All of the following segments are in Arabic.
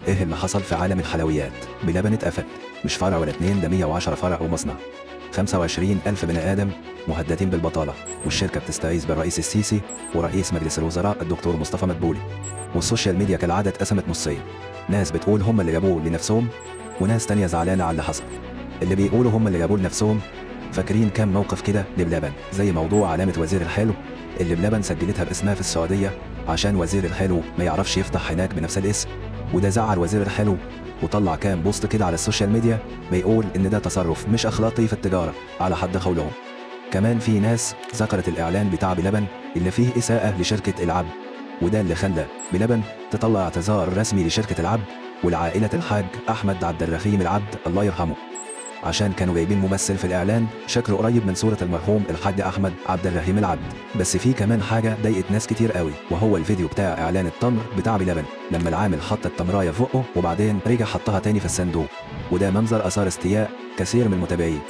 ايه اللي حصل في عالم الحلويات؟ بلبن اتقفل، مش فرع ولا اتنين، ده 110 فرع ومصنع، 25,000 بني آدم مهددين بالبطالة، والشركة بتستغيث بالرئيس السيسي ورئيس مجلس الوزراء الدكتور مصطفى مدبولي. والسوشيال ميديا كالعادة اتقسمت نصين، ناس بتقول هم اللي جابوه لنفسهم، وناس تانية زعلانة على اللي حصل. اللي بيقولوا هم اللي جابوه لنفسهم فاكرين كام موقف كده لبلبن، زي موضوع علامة وزير الحلو اللي بلبن سجلتها باسمها في السعودية عشان وزير الحلو ما يعرفش يفتح هناك بنفس الاسم، وده زعل وزير الحلو وطلع كام بوست كده على السوشيال ميديا بيقول ان ده تصرف مش اخلاقي في التجارة على حد قولهم. كمان في ناس ذكرت الاعلان بتاع بلبن اللي فيه اساءة لشركة العبد، وده اللي خلى بلبن تطلع اعتذار رسمي لشركة العبد ولعائلة الحاج احمد عبد الرحيم العبد الله يرحمه، عشان كانوا جايبين ممثل في الاعلان شكله قريب من صورة المرحوم الحاج احمد عبد الرحيم العبد. بس في كمان حاجة ضايقت ناس كتير قوي، وهو الفيديو بتاع اعلان التمر بتاع بلبن لما العامل حط التمرايه في بقه وبعدين رجع حطها تاني في الصندوق، وده منظر اثار استياء كثير من المتابعين.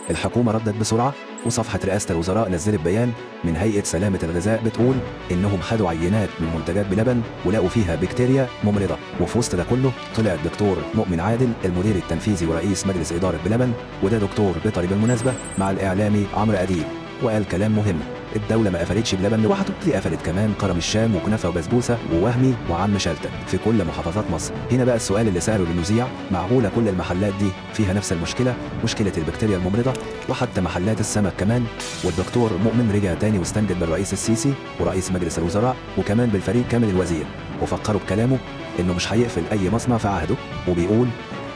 الحكومة ردت بسرعة، وصفحة رئاسة الوزراء نزلت بيان من هيئة سلامة الغذاء بتقول إنهم خدوا عينات من منتجات بلبن ولقوا فيها بكتيريا ممرضة. وفي وسط ده كله طلع الدكتور مؤمن عادل المدير التنفيذي ورئيس مجلس إدارة بلبن، وده دكتور بيطري بالمناسبة، مع الإعلامي عمرو أديب، وقال كلام مهم: الدولة ما قفلتش بلبن لوحده، دي قفلت كمان كرم الشام وكنافة وبسبوسة ووهمي وعم شلتت في كل محافظات مصر. هنا بقى السؤال اللي سأله للمذيع: معقولة كل المحلات دي فيها نفس المشكلة، مشكلة البكتيريا الممرضة، وحتى محلات السمك كمان؟ والدكتور مؤمن رجع تاني واستنجد بالرئيس السيسي ورئيس مجلس الوزراء وكمان بالفريق كامل الوزير، وفكروا بكلامه انه مش هيقفل اي مصنع في عهده، وبيقول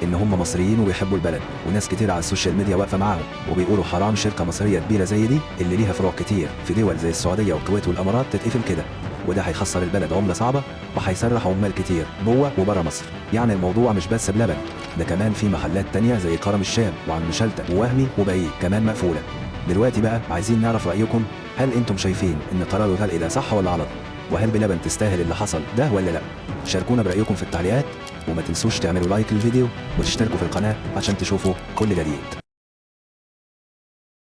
ان هم مصريين وبيحبوا البلد، وناس كتير على السوشيال ميديا واقفه معاهم وبيقولوا حرام شركه مصريه كبيره زي دي اللي ليها فروع كتير في دول زي السعوديه والكويت والامارات تتقفل كده، وده هيخسر البلد عمله صعبه وهيسرح عمال كتير جوه وبره مصر. يعني الموضوع مش بس بلبن، ده كمان في محلات تانية زي كرم الشام وعم شلتت ووهمي وبعيد كمان مقفوله. دلوقتي بقى عايزين نعرف رايكم، هل انتم شايفين ان قرار الغلق ده صح ولا غلط؟ وهل بلبن تستاهل اللي حصل ده ولا لا؟ شاركونا برأيكم في التعليقات، وما تنسوش تعملوا لايك للفيديو وتشتركوا في القناة عشان تشوفوا كل جديد.